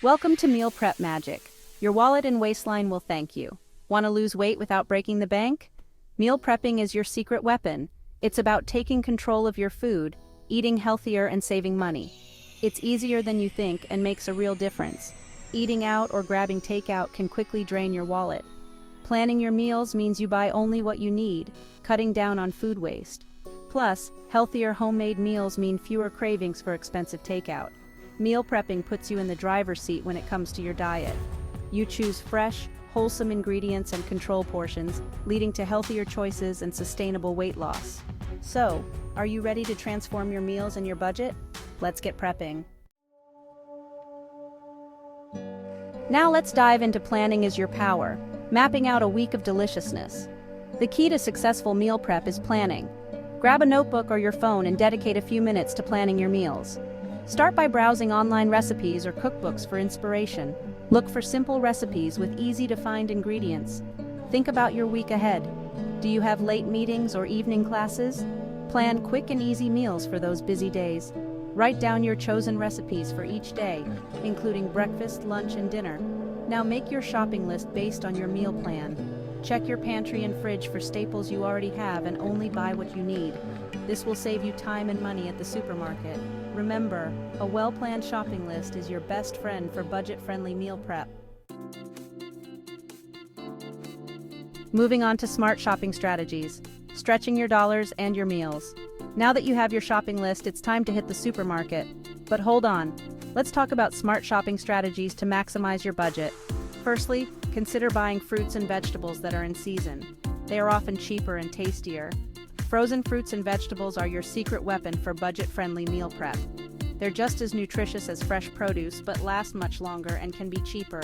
Welcome to Meal Prep Magic. Your wallet and waistline will thank you. Want to lose weight without breaking the bank? Meal prepping is your secret weapon. It's about taking control of your food, eating healthier and saving money. It's easier than you think and makes a real difference. Eating out or grabbing takeout can quickly drain your wallet. Planning your meals means you buy only what you need, cutting down on food waste. Plus, healthier homemade meals mean fewer cravings for expensive takeout. Meal prepping puts you in the driver's seat when it comes to your diet. You choose fresh, wholesome ingredients and control portions, leading to healthier choices and sustainable weight loss. So, are you ready to transform your meals and your budget? Let's get prepping. Now let's dive into planning is your power, mapping out a week of deliciousness. The key to successful meal prep is planning. Grab a notebook or your phone and dedicate a few minutes to planning your meals. Start by browsing online recipes or cookbooks for inspiration. Look for simple recipes with easy-to-find ingredients. Think about your week ahead. Do you have late meetings or evening classes? Plan quick and easy meals for those busy days. Write down your chosen recipes for each day, including breakfast, lunch, and dinner. Now make your shopping list based on your meal plan. Check your pantry and fridge for staples you already have and only buy what you need. This will save you time and money at the supermarket. Remember, a well-planned shopping list is your best friend for budget-friendly meal prep. Moving on to smart shopping strategies, stretching your dollars and your meals. Now that you have your shopping list, it's time to hit the supermarket. But hold on, let's talk about smart shopping strategies to maximize your budget. Firstly, consider buying fruits and vegetables that are in season. They are often cheaper and tastier. Frozen fruits and vegetables are your secret weapon for budget-friendly meal prep. They're just as nutritious as fresh produce, but last much longer and can be cheaper.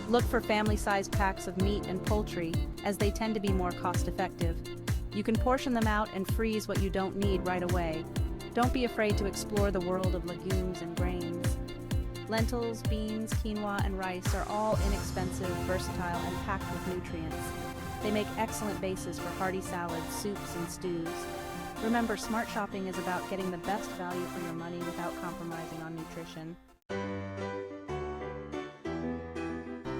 Look for family-sized packs of meat and poultry, as they tend to be more cost-effective. You can portion them out and freeze what you don't need right away. Don't be afraid to explore the world of legumes and grains. Lentils, beans, quinoa, and rice are all inexpensive, versatile, and packed with nutrients. They make excellent bases for hearty salads, soups, and stews. Remember, smart shopping is about getting the best value for your money without compromising on nutrition.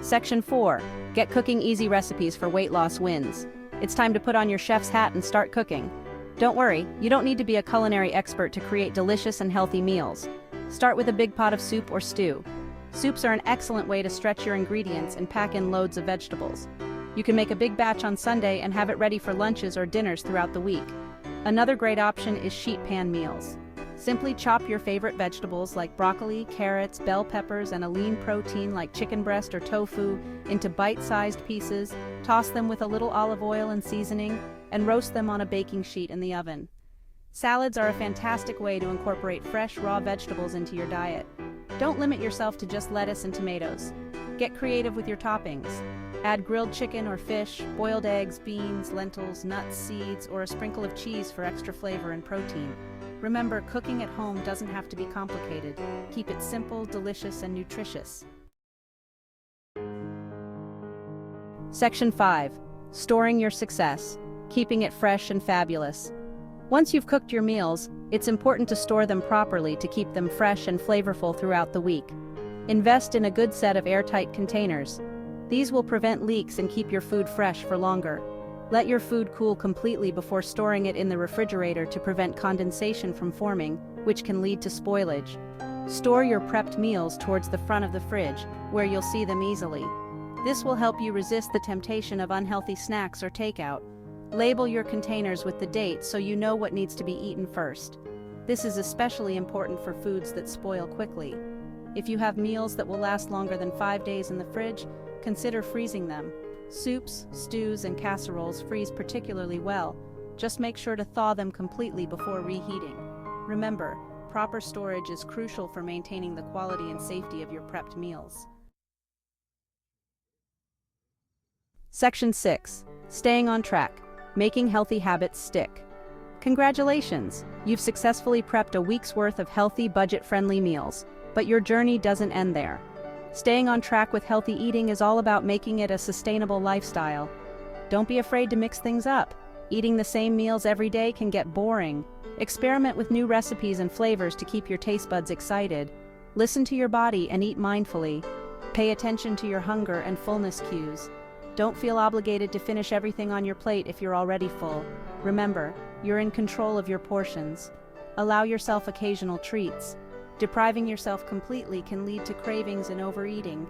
Section 4. Get cooking easy recipes for weight loss wins. It's time to put on your chef's hat and start cooking. Don't worry, you don't need to be a culinary expert to create delicious and healthy meals. Start with a big pot of soup or stew. Soups are an excellent way to stretch your ingredients and pack in loads of vegetables. You can make a big batch on Sunday and have it ready for lunches or dinners throughout the week. Another great option is sheet pan meals. Simply chop your favorite vegetables like broccoli, carrots, bell peppers, and a lean protein like chicken breast or tofu into bite-sized pieces, toss them with a little olive oil and seasoning, and roast them on a baking sheet in the oven. Salads are a fantastic way to incorporate fresh, raw vegetables into your diet. Don't limit yourself to just lettuce and tomatoes. Get creative with your toppings. Add grilled chicken or fish, boiled eggs, beans, lentils, nuts, seeds, or a sprinkle of cheese for extra flavor and protein. Remember, cooking at home doesn't have to be complicated. Keep it simple, delicious, and nutritious. Section 5. Storing your success. Keeping it fresh and fabulous. Once you've cooked your meals, it's important to store them properly to keep them fresh and flavorful throughout the week. Invest in a good set of airtight containers. These will prevent leaks and keep your food fresh for longer. Let your food cool completely before storing it in the refrigerator to prevent condensation from forming, which can lead to spoilage. Store your prepped meals towards the front of the fridge, where you'll see them easily. This will help you resist the temptation of unhealthy snacks or takeout. Label your containers with the date so you know what needs to be eaten first. This is especially important for foods that spoil quickly. If you have meals that will last longer than 5 days in the fridge, consider freezing them. Soups, stews, and casseroles freeze particularly well. Just make sure to thaw them completely before reheating. Remember, proper storage is crucial for maintaining the quality and safety of your prepped meals. Section 6. Staying on track. Making healthy habits stick. Congratulations! You've successfully prepped a week's worth of healthy, budget-friendly meals. But your journey doesn't end there. Staying on track with healthy eating is all about making it a sustainable lifestyle. Don't be afraid to mix things up. Eating the same meals every day can get boring. Experiment with new recipes and flavors to keep your taste buds excited. Listen to your body and eat mindfully. Pay attention to your hunger and fullness cues. Don't feel obligated to finish everything on your plate if you're already full. Remember, you're in control of your portions. Allow yourself occasional treats. Depriving yourself completely can lead to cravings and overeating.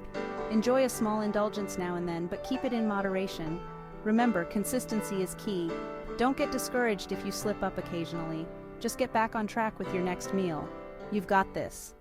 Enjoy a small indulgence now and then, but keep it in moderation. Remember, consistency is key. Don't get discouraged if you slip up occasionally. Just get back on track with your next meal. You've got this.